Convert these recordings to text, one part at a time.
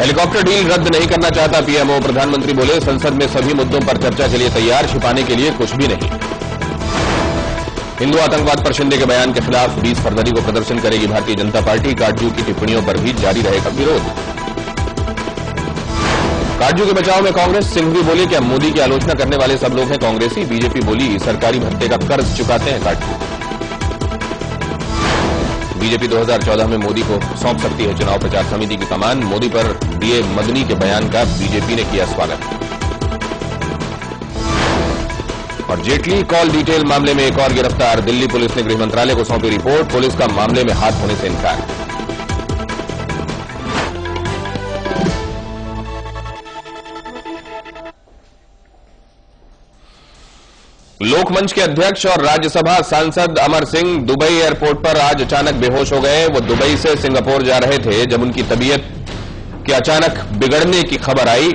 Helicopter deal रद्द नहीं करना चाहता पीएमओ। प्रधानमंत्री बोले, संसद में सभी मुद्दों पर चर्चा के लिए तैयार, छिपाने के लिए कुछ भी नहीं। हिंदू आतंकवाद पर शिंदे के बयान के खिलाफ 20 फरवरी को प्रदर्शन करेगी भारतीय जनता पार्टी। काटजू की टिप्पणियों पर भी जारी रहेगा विरोध। काटजू के बचाव में कांग्रेस। सिंघवी बोली, क्या मोदी की आलोचना करने वाले सब लोग हैं कांग्रेसी। बीजेपी बोली, सरकारी भत्ते का कर्ज चुकाते हैं काटजू। बीजेपी 2014 में मोदी को सौंप सकती है चुनाव प्रचार समिति की कमान। मोदी पर दिए मदनी के बयान का बीजेपी ने किया स्वागत। और जेटली कॉल डिटेल मामले में एक और गिरफ्तार। दिल्ली पुलिस ने गृह मंत्रालय को सौंपी रिपोर्ट। पुलिस का मामले में हाथ होने से इनकार। लोकमंच के अध्यक्ष और राज्यसभा सांसद अमर सिंह दुबई एयरपोर्ट पर आज अचानक बेहोश हो गए। वो दुबई से सिंगापुर जा रहे थे जब उनकी तबीयत के अचानक बिगड़ने की खबर आई।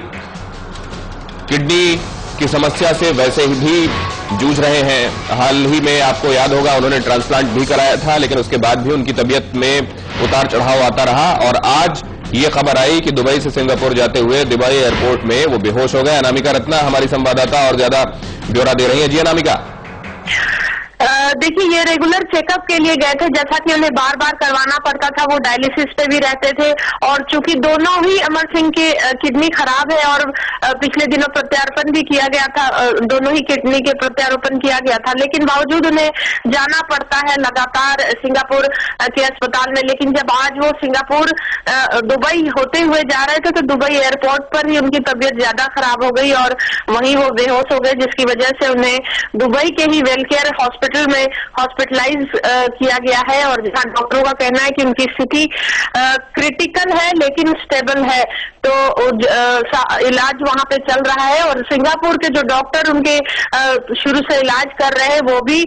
किडनी की समस्या से वैसे ही भी जूझ रहे हैं। हाल ही में आपको याद होगा उन्होंने ट्रांसप्लांट भी कराया था, लेकिन उसके बाद भी उनकी तबीयत में उतार चढ़ाव आता रहा और आज ये खबर आई कि दुबई से सिंगापुर जाते हुए दुबई एयरपोर्ट में वो बेहोश हो गए। अनामिका रत्ना हमारी संवाददाता और ज्यादा ब्यौरा दे रही है। जी अनामिका। देखिए, ये रेगुलर चेकअप के लिए गए थे, जैसा कि उन्हें बार बार करवाना पड़ता था। वो डायलिसिस पे भी रहते थे और चूंकि दोनों ही अमर सिंह की किडनी खराब है और पिछले दिनों प्रत्यारोपण भी किया गया था, दोनों ही किडनी के प्रत्यारोपण किया गया था, लेकिन बावजूद उन्हें जाना पड़ता है लगातार सिंगापुर के अस्पताल में। लेकिन जब आज वो सिंगापुर दुबई होते हुए जा रहे थे तो दुबई एयरपोर्ट पर ही उनकी तबीयत ज्यादा खराब हो गई और वहीं वो बेहोश हो गए, जिसकी वजह से उन्हें दुबई के ही वेलकेयर हॉस्पिटल में हॉस्पिटलाइज किया गया है। और जहां डॉक्टरों का कहना है कि उनकी स्थिति क्रिटिकल है लेकिन स्टेबल है, तो इलाज वहां पे चल रहा है। और सिंगापुर के जो डॉक्टर उनके शुरू से इलाज कर रहे हैं वो भी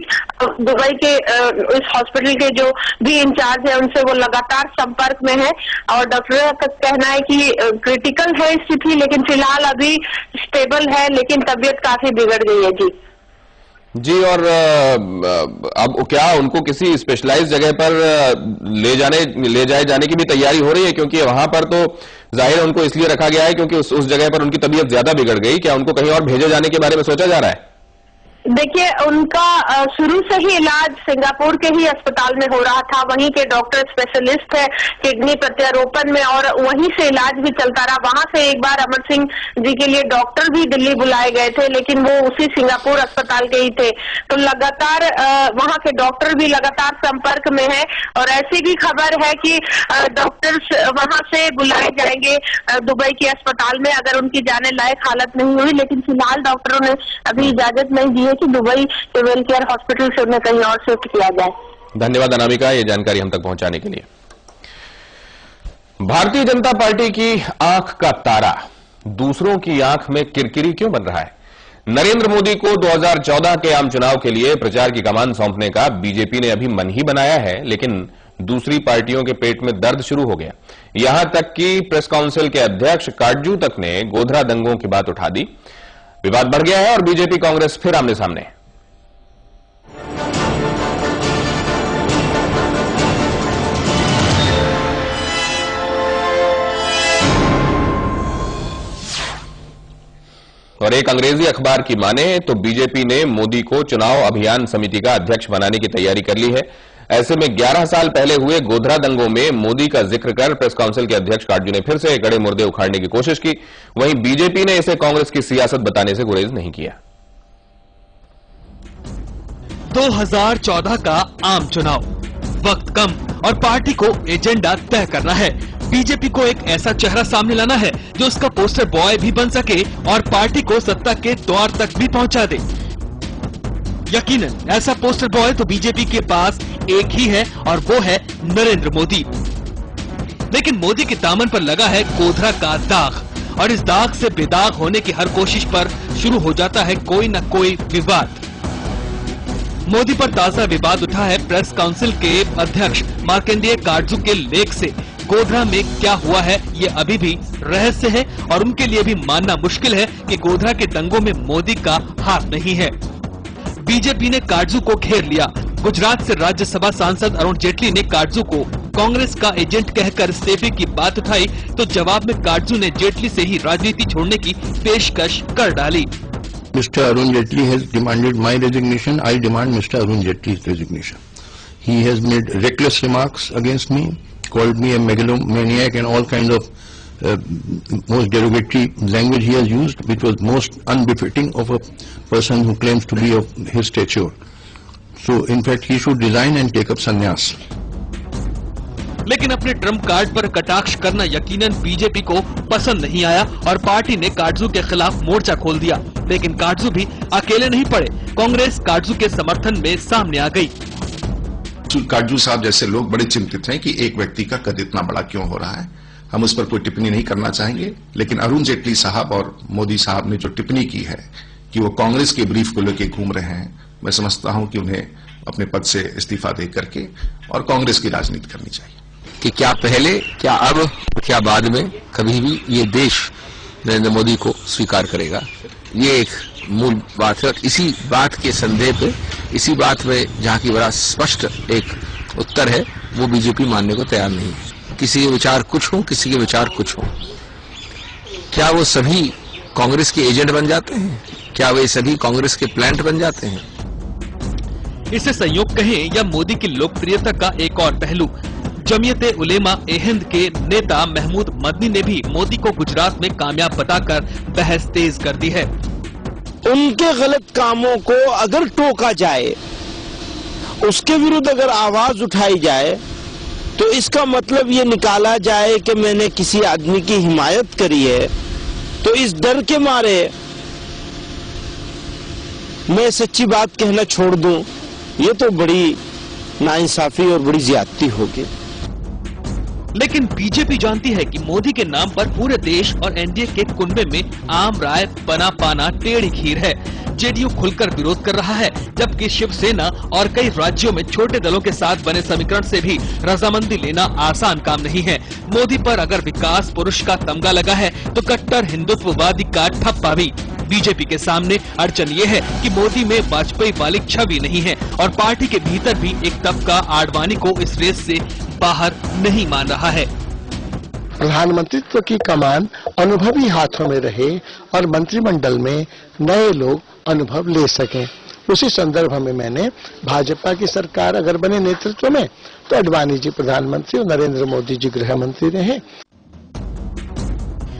दुबई के इस हॉस्पिटल के जो भी इंचार्ज है उनसे वो लगातार संपर्क में है। और डॉक्टर का कहना है कि क्रिटिकल है स्थिति, लेकिन फिलहाल अभी स्टेबल है, लेकिन तबीयत काफी बिगड़ गई है। जी, और अब क्या उनको किसी स्पेशलाइज्ड जगह पर ले जाए जाने की भी तैयारी हो रही है? क्योंकि वहां पर तो जाहिर है उनको इसलिए रखा गया है क्योंकि उस जगह पर उनकी तबीयत ज्यादा बिगड़ गई। क्या उनको कहीं और भेजे जाने के बारे में सोचा जा रहा है? देखिए, उनका शुरू से ही इलाज सिंगापुर के ही अस्पताल में हो रहा था। वहीं के डॉक्टर स्पेशलिस्ट है किडनी प्रत्यारोपण में और वहीं से इलाज भी चलता रहा। वहां से एक बार अमर सिंह जी के लिए डॉक्टर भी दिल्ली बुलाए गए थे, लेकिन वो उसी सिंगापुर अस्पताल के ही थे। तो लगातार वहां के डॉक्टर भी लगातार संपर्क में है और ऐसी भी खबर है कि डॉक्टर्स वहां से बुलाए जाएंगे दुबई के अस्पताल में अगर उनकी जाने लायक हालत नहीं हुई। लेकिन फिलहाल डॉक्टरों ने अभी इजाजत नहीं दी है कि दुबई के वेलकेयर हॉस्पिटल से उन्हें कहीं और शिफ्ट किया जाए। धन्यवाद अनामिका, ये जानकारी हम तक पहुंचाने के लिए। भारतीय जनता पार्टी की आंख का तारा दूसरों की आंख में किरकिरी क्यों बन रहा है? नरेंद्र मोदी को 2014 के आम चुनाव के लिए प्रचार की कमान सौंपने का बीजेपी ने अभी मन ही बनाया है, लेकिन दूसरी पार्टियों के पेट में दर्द शुरू हो गया। यहां तक कि प्रेस काउंसिल के अध्यक्ष काटजू तक ने गोधरा दंगों की बात उठा दी। विवाद बढ़ गया है और बीजेपी कांग्रेस फिर आमने सामने। और एक अंग्रेजी अखबार की माने तो बीजेपी ने मोदी को चुनाव अभियान समिति का अध्यक्ष बनाने की तैयारी कर ली है। ऐसे में 11 साल पहले हुए गोधरा दंगों में मोदी का जिक्र कर प्रेस काउंसिल के अध्यक्ष काटजू ने फिर से कड़े मुर्दे उखाड़ने की कोशिश की। वहीं बीजेपी ने इसे कांग्रेस की सियासत बताने से गुरेज नहीं किया। 2014 का आम चुनाव, वक्त कम और पार्टी को एजेंडा तय करना है। बीजेपी को एक ऐसा चेहरा सामने लाना है जो उसका पोस्टर बॉय भी बन सके और पार्टी को सत्ता के द्वार तक भी पहुंचा दे। यकीनन ऐसा पोस्टर बॉय तो बीजेपी के पास एक ही है और वो है नरेंद्र मोदी। लेकिन मोदी के दामन पर लगा है गोधरा का दाग और इस दाग से बेदाग होने की हर कोशिश पर शुरू हो जाता है कोई न कोई विवाद। मोदी पर ताजा विवाद उठा है प्रेस काउंसिल के अध्यक्ष मार्कंडेय काटजू के लेख से। गोधरा में क्या हुआ है ये अभी भी रहस्य है और उनके लिए भी मानना मुश्किल है कि गोधरा के दंगों में मोदी का हाथ नहीं है। बीजेपी ने काटजू को घेर लिया। गुजरात से राज्यसभा सांसद अरुण जेटली ने काटजू को कांग्रेस का एजेंट कहकर इस्तीफे की बात उठाई तो जवाब में काटजू ने जेटली से ही राजनीति छोड़ने की पेशकश कर डाली। Mr. Arun Jaitley has demanded my resignation. I demand Mr. Arun Jaitley's resignation. He has made reckless remarks against me, called me a megalomaniac and all kinds of most derogatory language he has used, which was most unbefitting of a person who claims to be of his stature. So, in fact, he should resign and take up sannyas. लेकिन अपने Trump card पर कटाक्ष करना यकीनन BJP को पसंद नहीं आया और पार्टी ने काटजू के खिलाफ मोर्चा खोल दिया। लेकिन काटजू भी अकेले नहीं पड़े, कांग्रेस काटजू के समर्थन में सामने आ गई। काटजू साहब जैसे लोग बड़े चिंतित हैं कि एक व्यक्ति का कद इतना बड़ा क्यों हो रहा है। हम उस पर कोई टिप्पणी नहीं करना चाहेंगे, लेकिन अरुण जेटली साहब और मोदी साहब ने जो टिप्पणी की है कि वो कांग्रेस के ब्रीफ को लेकर घूम रहे हैं, मैं समझता हूं कि उन्हें अपने पद से इस्तीफा दे करके और कांग्रेस की राजनीति करनी चाहिए। कि क्या पहले, क्या अब, क्या बाद में कभी भी ये देश नरेंद्र मोदी को स्वीकार करेगा, ये एक मूल बात है। और इसी बात के संदेह पे, इसी बात में जहां की बड़ा स्पष्ट एक उत्तर है, वो बीजेपी मानने को तैयार नहीं है। किसी के विचार कुछ हो, किसी के विचार कुछ हो, क्या वो सभी कांग्रेस के एजेंट बन जाते हैं? क्या वे सभी कांग्रेस के प्लांट बन जाते हैं? इसे संयोग कहें या मोदी की लोकप्रियता का एक और पहलू, जमीयते उलेमा ए हिंद के नेता महमूद मदनी ने भी मोदी को गुजरात में कामयाब बताकर बहस तेज कर दी है। उनके गलत कामों को अगर टोका जाए, उसके विरुद्ध अगर आवाज उठाई जाए, तो इसका मतलब ये निकाला जाए कि मैंने किसी आदमी की हिमायत करी है, तो इस डर के मारे मैं सच्ची बात कहना छोड़ दूं, ये तो बड़ी नाइंसाफी और बड़ी ज्यादती होगी। लेकिन बीजेपी जानती है कि मोदी के नाम पर पूरे देश और एनडीए के कुनबे में आम राय बना पाना टेढ़ी खीर है। जेडीयू खुलकर विरोध कर रहा है, जबकि शिवसेना और कई राज्यों में छोटे दलों के साथ बने समीकरण से भी रजामंदी लेना आसान काम नहीं है। मोदी पर अगर विकास पुरुष का तमगा लगा है, तो कट्टर हिंदुत्ववादी का ठप्पा भी। बीजेपी के सामने अड़चन ये है कि मोदी में वाजपेयी वाली छवि नहीं है और पार्टी के भीतर भी एक तबका आडवाणी को इस रेस से बाहर नहीं मान रहा है। प्रधानमंत्रित्व की कमान अनुभवी हाथों में रहे और मंत्रिमंडल में नए लोग अनुभव ले सकें। उसी संदर्भ में मैंने भाजपा की सरकार अगर बने नेतृत्व में, तो अडवाणी जी प्रधानमंत्री और नरेंद्र मोदी जी गृह मंत्री रहे।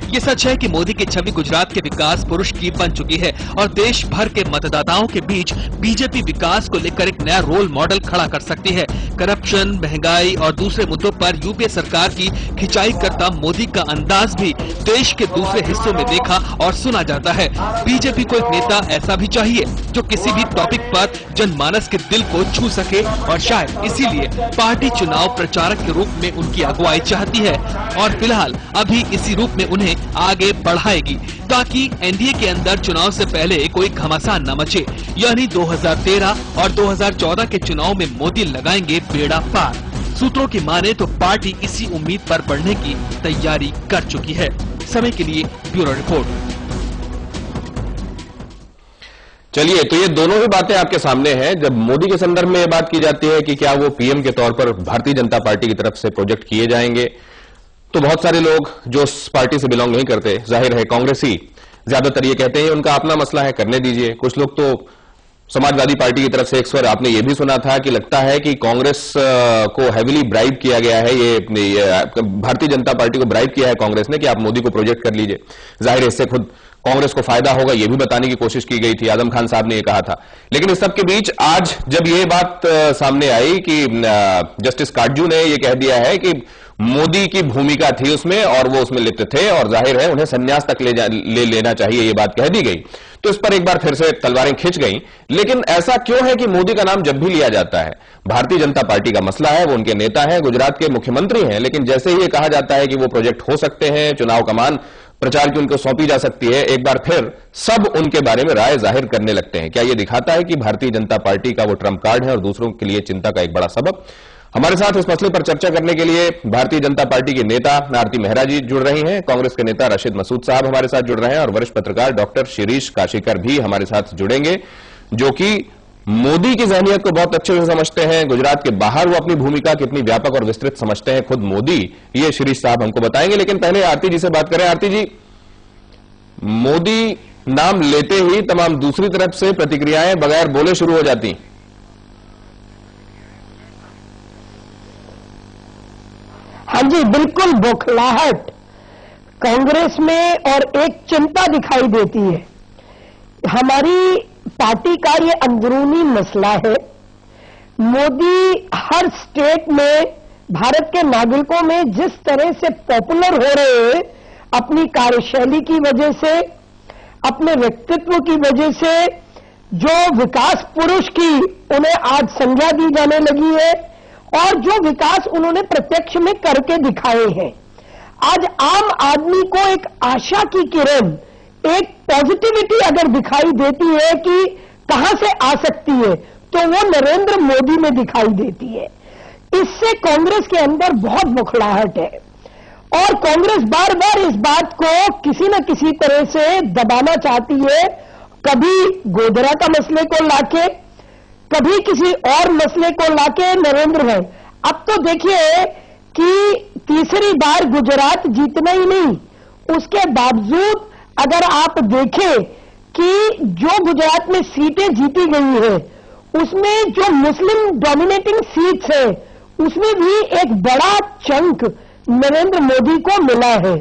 ये सच है कि मोदी की छवि गुजरात के विकास पुरुष की बन चुकी है और देश भर के मतदाताओं के बीच बीजेपी विकास को लेकर एक नया रोल मॉडल खड़ा कर सकती है। करप्शन, महंगाई और दूसरे मुद्दों पर यूपीए सरकार की खिंचाई करता मोदी का अंदाज भी देश के दूसरे हिस्सों में देखा और सुना जाता है। बीजेपी को एक नेता ऐसा भी चाहिए जो किसी भी टॉपिक पर जनमानस के दिल को छू सके और शायद इसीलिए पार्टी चुनाव प्रचारक के रूप में उनकी अगुवाई चाहती है और फिलहाल अभी इसी रूप में उन्हें आगे बढ़ाएगी, ताकि एनडीए के अंदर चुनाव से पहले कोई घमासान न मचे। यानी 2013 और 2014 के चुनाव में मोदी लगाएंगे बेड़ा पार। सूत्रों की माने तो पार्टी इसी उम्मीद पर बढ़ने की तैयारी कर चुकी है। समय के लिए ब्यूरो रिपोर्ट। चलिए, तो ये दोनों ही बातें आपके सामने हैं। जब मोदी के संदर्भ में ये बात की जाती है कि क्या वो पीएम के तौर पर भारतीय जनता पार्टी की तरफ से प्रोजेक्ट किए जाएंगे, तो बहुत सारे लोग जो उस पार्टी से बिलोंग नहीं करते, जाहिर है कांग्रेसी ज्यादातर ये कहते हैं उनका अपना मसला है, करने दीजिए। कुछ लोग तो समाजवादी पार्टी की तरफ से एक स्वर आपने ये भी सुना था कि लगता है कि कांग्रेस को हैविली ब्राइब किया गया है, ये भारतीय जनता पार्टी को ब्राइब किया है कांग्रेस ने कि आप मोदी को प्रोजेक्ट कर लीजिए। जाहिर है इससे खुद कांग्रेस को फायदा होगा, यह भी बताने की कोशिश की गई थी। आजम खान साहब ने यह कहा था। लेकिन इस सब के बीच आज जब यह बात सामने आई कि जस्टिस काटजू ने यह कह दिया है कि मोदी की भूमिका थी उसमें और वो उसमें लिप्त थे और जाहिर है उन्हें संन्यास तक ले लेना चाहिए, यह बात कह दी गई, तो इस पर एक बार फिर से तलवारें खिंच गईं। लेकिन ऐसा क्यों है कि मोदी का नाम जब भी लिया जाता है, भारतीय जनता पार्टी का मसला है, वो उनके नेता हैं, गुजरात के मुख्यमंत्री हैं, लेकिन जैसे ही ये कहा जाता है कि वो प्रोजेक्ट हो सकते हैं, चुनाव कमान प्रचार की उनको सौंपी जा सकती है, एक बार फिर सब उनके बारे में राय जाहिर करने लगते हैं। क्या यह दिखाता है कि भारतीय जनता पार्टी का वो ट्रम्प कार्ड है और दूसरों के लिए चिंता का एक बड़ा सबब? हमारे साथ इस मसले पर चर्चा करने के लिए भारतीय जनता पार्टी की नेता आरती मेहरा जी जुड़ रही हैं, कांग्रेस के नेता रशीद मसूद साहब हमारे साथ जुड़ रहे हैं और वरिष्ठ पत्रकार डॉक्टर शिरीष काशीकर भी हमारे साथ जुड़ेंगे, जो कि मोदी की जहनियत को बहुत अच्छे से समझते हैं। गुजरात के बाहर वो अपनी भूमिका कितनी व्यापक और विस्तृत समझते हैं खुद मोदी, ये शिरीष साहब हमको बताएंगे। लेकिन पहले आरती जी से बात करें। आरती जी, मोदी नाम लेते ही तमाम दूसरी तरफ से प्रतिक्रियाएं बगैर बोले शुरू हो जाती। हाँ जी, बिल्कुल बौखलाहट कांग्रेस में और एक चिंता दिखाई देती है। हमारी पार्टी का ये अंदरूनी मसला है। मोदी हर स्टेट में भारत के नागरिकों में जिस तरह से पॉपुलर हो रहे हैं, अपनी कार्यशैली की वजह से, अपने व्यक्तित्व की वजह से, जो विकास पुरुष की उन्हें आज संज्ञा दी जाने लगी है और जो विकास उन्होंने प्रत्यक्ष में करके दिखाए हैं, आज आम आदमी को एक आशा की किरण, एक पॉजिटिविटी अगर दिखाई देती है कि कहां से आ सकती है, तो वो नरेंद्र मोदी में दिखाई देती है। इससे कांग्रेस के अंदर बहुत बौखलाहट है और कांग्रेस बार बार इस बात को किसी न किसी तरह से दबाना चाहती है। कभी गोधरा का मसले को लाके, कभी किसी और मसले को लाके नरेंद्र भाई, अब तो देखिए कि तीसरी बार गुजरात जीतना ही नहीं, उसके बावजूद अगर आप देखें कि जो गुजरात में सीटें जीती गई है, उसमें जो मुस्लिम डोमिनेटिंग सीट्स है, उसमें भी एक बड़ा चंक नरेंद्र मोदी को मिला है,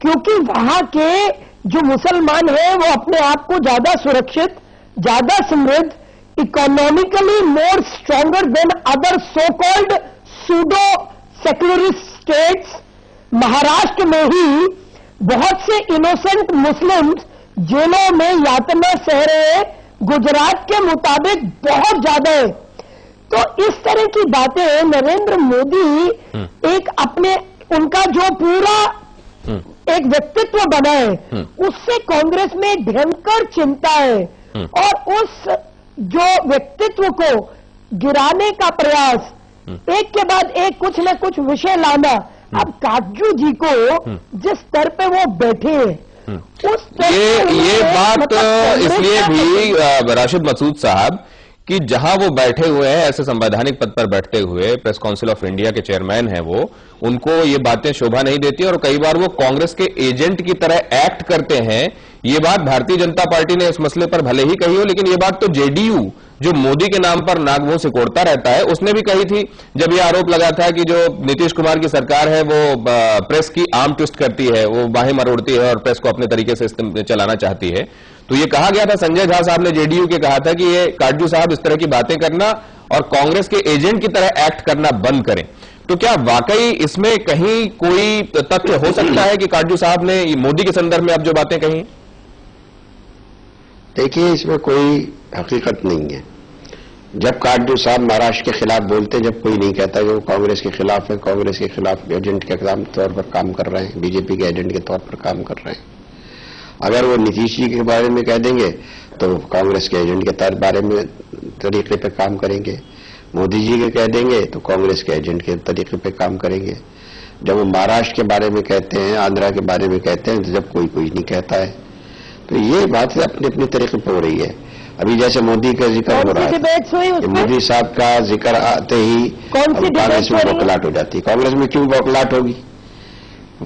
क्योंकि वहां के जो मुसलमान हैं वो अपने आप को ज्यादा सुरक्षित, ज्यादा समृद्ध, economically more stronger than other so called pseudo secularist states. Maharashtra में ही बहुत से इनोसेंट मुस्लिम्स जेलों में यातना सह रहे हैं, गुजरात के मुताबिक बहुत ज्यादा है। तो इस तरह की बातें नरेंद्र मोदी एक अपने, उनका जो पूरा एक व्यक्तित्व बना है, उससे कांग्रेस में भयंकर चिंता है और उस जो व्यक्तित्व को गिराने का प्रयास, एक के बाद एक कुछ न कुछ विषय लाना। अब काटजू जी को जिस स्तर पे वो बैठे हैं, उस ये बात इसलिए भी राशिद मसूद साहब कि जहां वो बैठे हुए हैं, ऐसे संवैधानिक पद पर बैठते हुए, प्रेस काउंसिल ऑफ इंडिया के चेयरमैन हैं वो, उनको ये बातें शोभा नहीं देती और कई बार वो कांग्रेस के एजेंट की तरह एक्ट करते हैं। ये बात भारतीय जनता पार्टी ने इस मसले पर भले ही कही हो, लेकिन ये बात तो जेडीयू, जो मोदी के नाम पर नाक मुंह सिकोड़ता रहता है, उसने भी कही थी जब ये आरोप लगा था कि जो नीतीश कुमार की सरकार है वो प्रेस की आर्म ट्विस्ट करती है, वो बाहें मरोड़ती है और प्रेस को अपने तरीके से चलाना चाहती है। तो ये कहा गया था, संजय झा साहब ने जेडीयू के कहा था कि ये काटजू साहब इस तरह की बातें करना और कांग्रेस के एजेंट की तरह एक्ट करना बंद करें। तो क्या वाकई इसमें कहीं कोई तथ्य हो सकता है कि काटजू साहब ने मोदी के संदर्भ में अब जो बातें कही? देखिए, इसमें कोई हकीकत नहीं है। जब काटजू साहब महाराष्ट्र के खिलाफ बोलते हैं, जब कोई नहीं कहता कि वो कांग्रेस के खिलाफ है, कांग्रेस के खिलाफ एजेंट के तौर पर काम कर रहे हैं, बीजेपी के एजेंट के तौर पर काम कर रहे हैं। अगर वो नीतीश जी के बारे में कह देंगे तो कांग्रेस के एजेंट के बारे में तरीके पे काम करेंगे, मोदी जी के कह देंगे तो कांग्रेस के एजेंट के तरीके पे काम करेंगे। जब वो महाराष्ट्र के बारे में कहते हैं, आंध्रा के बारे में कहते हैं, तो जब कोई नहीं कहता है, तो ये बात अपने अपने तरीके पे हो रही है। अभी जैसे मोदी का जिक्र हो रहा है, मोदी साहब का जिक्र आते ही कांग्रेस में बौखलाहट हो जाती है। कांग्रेस में क्यों बौखलाहट होगी?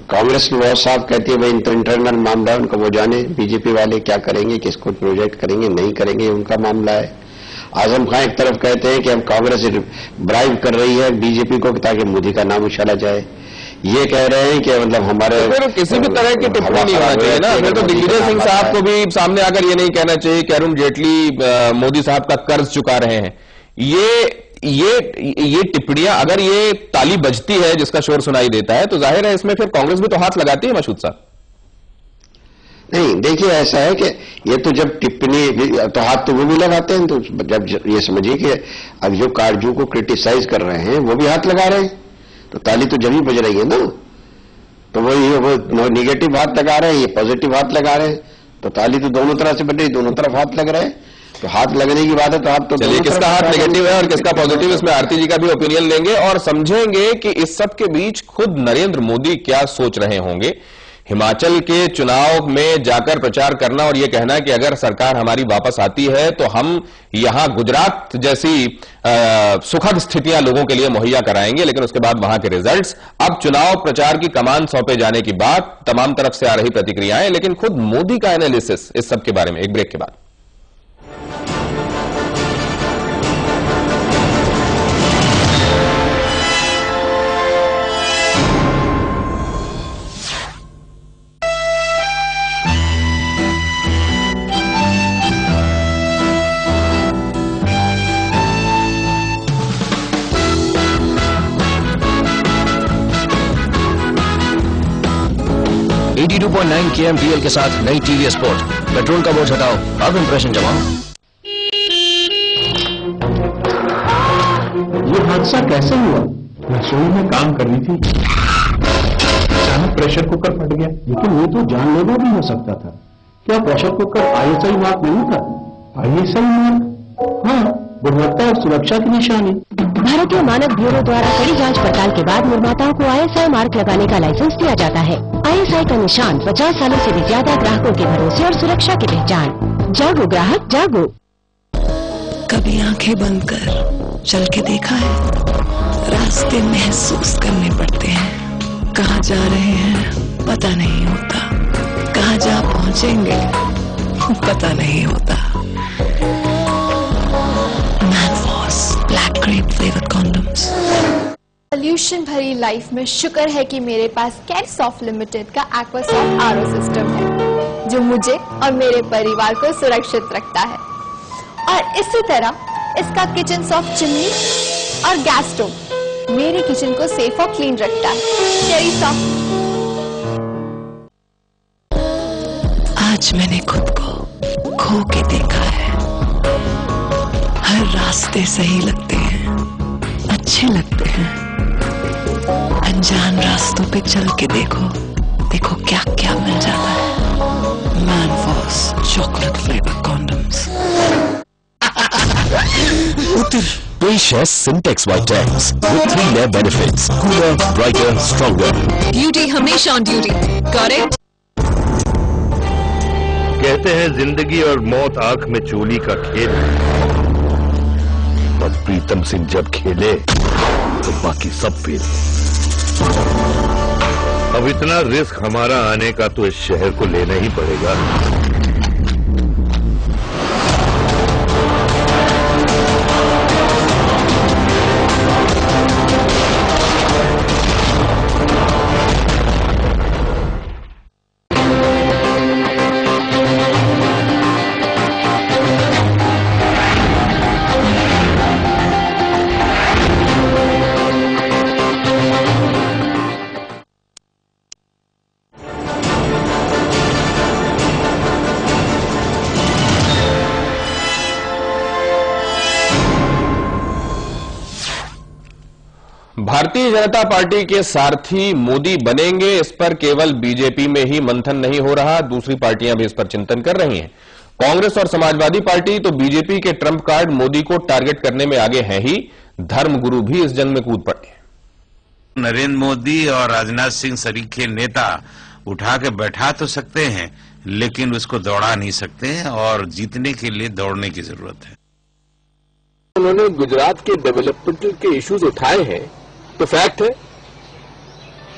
कांग्रेस की बहुत साफ कहती है भाई इंटरनल मामला है उनका, वो जाने बीजेपी वाले क्या करेंगे, किसको प्रोजेक्ट करेंगे, नहीं करेंगे, उनका मामला है। आजम खान एक तरफ कहते हैं कि अब कांग्रेस ब्राइब कर रही है बीजेपी को ताकि मोदी का नाम उछाला जाए। ये कह रहे हैं कि मतलब हमारे तो किसी भी तरह की टिप्पणी नहीं होना चाहिए ना। फिर तो दिग्विजय सिंह साहब को भी सामने आकर ये नहीं कहना चाहिए कि अरुण जेटली मोदी साहब का कर्ज चुका रहे हैं। ये टिप्पणियां, अगर ये ताली बजती है जिसका शोर सुनाई देता है, तो जाहिर है इसमें फिर कांग्रेस भी तो हाथ लगाती है मसूद साहब। नहीं, देखिए ऐसा है कि ये तो जब टिप्पणी, तो हाथ तो वो भी लगाते हैं। तो जब ये समझिए कि अब जो काटजू को क्रिटिसाइज कर रहे हैं वो भी हाथ लगा रहे हैं, तो ताली तो जब ही बज रही है ना। तो वो निगेटिव हाथ लगा रहे हैं, ये पॉजिटिव हाथ लगा रहे हैं, तो ताली तो दोनों तरह से बज रही, दोनों तरफ हाथ लग रहे हैं। तो हाथ लगने की बात है, तो हाथ तो चलिए, किसका हाथ नेगेटिव है और किसका पॉजिटिव, इसमें आरती जी का भी ओपिनियन लेंगे और समझेंगे कि इस सब के बीच खुद नरेंद्र मोदी क्या सोच रहे होंगे। हिमाचल के चुनाव में जाकर प्रचार करना और यह कहना कि अगर सरकार हमारी वापस आती है तो हम यहां गुजरात जैसी सुखद स्थितियां लोगों के लिए मुहैया कराएंगे, लेकिन उसके बाद वहां के रिजल्ट्स, अब चुनाव प्रचार की कमान सौंपे जाने की बात, तमाम तरफ से आ रही प्रतिक्रियाएं, लेकिन खुद मोदी का एनालिसिस इस सब के बारे में एक ब्रेक के बाद। KMTL के साथ नई टीवीएस स्पोर्ट, पेट्रोल का बोझ हटाओ, अब इंप्रेशन जमाओ। ये हादसा कैसे हुआ? रसोई में काम कर रही थी, अचानक प्रेशर कुकर फट गया। लेकिन वो तो जानलेवा भी हो सकता था। क्या प्रेशर कुकर ISI मार्क नहीं था? ISI mark? हाँ, गुणवत्ता और सुरक्षा की निशानी। भारतीय मानक ब्यूरो द्वारा कड़ी जांच पड़ताल के बाद निर्माताओं को ISI मार्क लगाने का लाइसेंस दिया जाता है। ISI का निशान 50 सालों से भी ज्यादा ग्राहकों के भरोसे और सुरक्षा की पहचान। जागो ग्राहक जागो। कभी आंखें बंद कर चल के देखा है? रास्ते महसूस करने पड़ते हैं। कहाँ जा रहे हैं पता नहीं होता, कहाँ जा पहुंचेंगे पता नहीं होता। Black grape flavoured condoms. Pollution भरी लाइफ में शुक्र है कि मेरे पास कैरिसॉफ्ट लिमिटेड का एक्वासॉफ्ट RO सिस्टम है, जो मुझे और मेरे परिवार को सुरक्षित रखता है। और इसी तरह इसका किचन सॉफ्ट चिमनी और गैस स्टोव मेरे किचन को सेफ और क्लीन रखता है। कैरिसॉफ्ट। आज मैंने खुद को खो के देखा है। हर रास्ते सही लगते हैं, अच्छे लगते हैं। अनजान रास्तों पे चल के देखो, देखो क्या क्या मिल जाता है। Manforce chocolate flavour condoms. Precious Syntex White Tanks with 3 layer benefits: cooler, brighter, stronger. Beauty हमेशा on duty. Correct? कहते हैं जिंदगी और मौत आंख में चोली का खेल है, पर प्रीतम सिंह जब खेले तो बाकी सब फेल। अब इतना रिस्क हमारा आने का तो इस शहर को लेना ही पड़ेगा। भारतीय जनता पार्टी के सारथी मोदी बनेंगे, इस पर केवल बीजेपी में ही मंथन नहीं हो रहा, दूसरी पार्टियां भी इस पर चिंतन कर रही हैं। कांग्रेस और समाजवादी पार्टी तो बीजेपी के ट्रंप कार्ड मोदी को टारगेट करने में आगे हैं ही, धर्मगुरु भी इस जंग में कूद पड़े। नरेंद्र मोदी और राजनाथ सिंह सरीखे नेता उठा के बैठा तो सकते हैं, लेकिन उसको दौड़ा नहीं सकते और जीतने के लिए दौड़ने की जरूरत है। उन्होंने गुजरात के डेवलपमेंट के इश्यूज उठाए हैं तो फैक्ट है,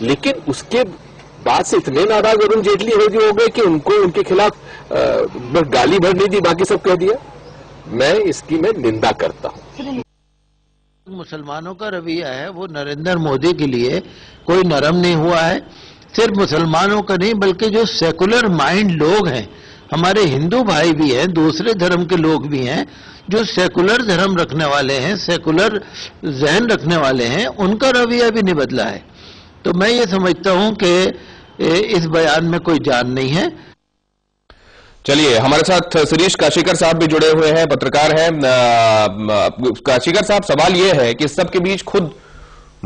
लेकिन उसके बाद से इतने नाराज अरुण जेटली हो गए कि उनको उनके खिलाफ गाली भर नहीं दी, बाकी सब कह दिया। मैं इसकी निंदा करता हूं। मुसलमानों का रवैया है वो नरेंद्र मोदी के लिए कोई नरम नहीं हुआ है। सिर्फ मुसलमानों का नहीं बल्कि जो सेकुलर माइंड लोग हैं, हमारे हिंदू भाई भी हैं, दूसरे धर्म के लोग भी हैं, जो सेकुलर धर्म रखने वाले हैं, सेकुलर जहन रखने वाले हैं, उनका रवैया भी नहीं बदला है। तो मैं ये समझता हूं कि इस बयान में कोई जान नहीं है। चलिए, हमारे साथ शिरीष काशीकर साहब भी जुड़े हुए हैं, पत्रकार हैं। काशीकर साहब, सवाल यह है कि इस सब के बीच खुद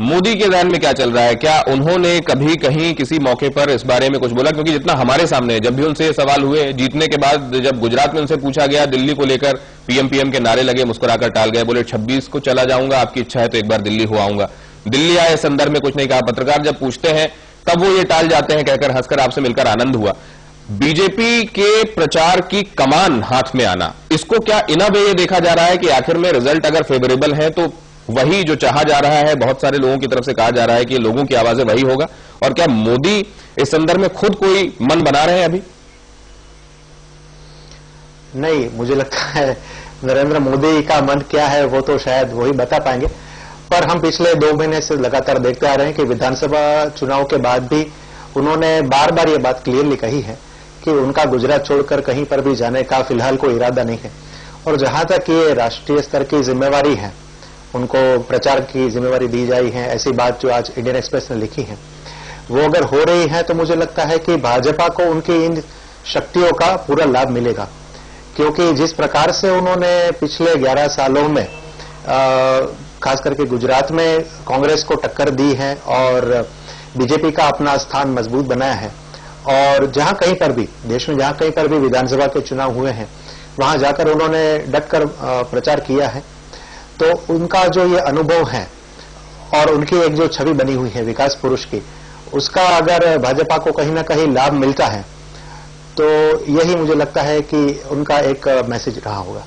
मोदी के ध्यान में क्या चल रहा है? क्या उन्होंने कभी कहीं किसी मौके पर इस बारे में कुछ बोला? क्योंकि जितना हमारे सामने जब भी उनसे ये सवाल हुए, जीतने के बाद जब गुजरात में उनसे पूछा गया, दिल्ली को लेकर पीएम के नारे लगे, मुस्कुराकर टाल गए, बोले 26 को चला जाऊंगा, आपकी इच्छा है तो एक बार दिल्ली हो आऊंगा। दिल्ली आए संदर्भ में कुछ नहीं कहा। पत्रकार जब पूछते हैं तब वो ये टाल जाते हैं कहकर हंसकर आपसे मिलकर आनंद हुआ। बीजेपी के प्रचार की कमान हाथ में आना, इसको क्या इन अ वे ये देखा जा रहा है कि आखिर में रिजल्ट अगर फेवरेबल है तो वही जो चाहा जा रहा है, बहुत सारे लोगों की तरफ से कहा जा रहा है कि लोगों की आवाजें वही होगा, और क्या मोदी इस संदर्भ में खुद कोई मन बना रहे हैं अभी? नहीं, मुझे लगता है नरेंद्र मोदी का मन क्या है वो तो शायद वही बता पाएंगे। पर हम पिछले 2 महीने से लगातार देखते आ रहे हैं कि विधानसभा चुनाव के बाद भी उन्होंने बार बार ये बात क्लियरली कही है कि उनका गुजरात छोड़कर कहीं पर भी जाने का फिलहाल कोई इरादा नहीं है। और जहां तक ये राष्ट्रीय स्तर की जिम्मेवारी है, उनको प्रचार की जिम्मेवारी दी जाई है, ऐसी बात जो आज इंडियन एक्सप्रेस ने लिखी है, वो अगर हो रही है तो मुझे लगता है कि भाजपा को उनकी इन शक्तियों का पूरा लाभ मिलेगा। क्योंकि जिस प्रकार से उन्होंने पिछले 11 सालों में खास करके गुजरात में कांग्रेस को टक्कर दी है और बीजेपी का अपना स्थान मजबूत बनाया है, और जहां कहीं पर भी देश में जहां कहीं पर भी विधानसभा के चुनाव हुए हैं वहां जाकर उन्होंने डटकर प्रचार किया है, तो उनका जो ये अनुभव है और उनकी एक जो छवि बनी हुई है विकास पुरुष की, उसका अगर भाजपा को कहीं ना कहीं लाभ मिलता है तो यही मुझे लगता है कि उनका एक मैसेज रहा होगा।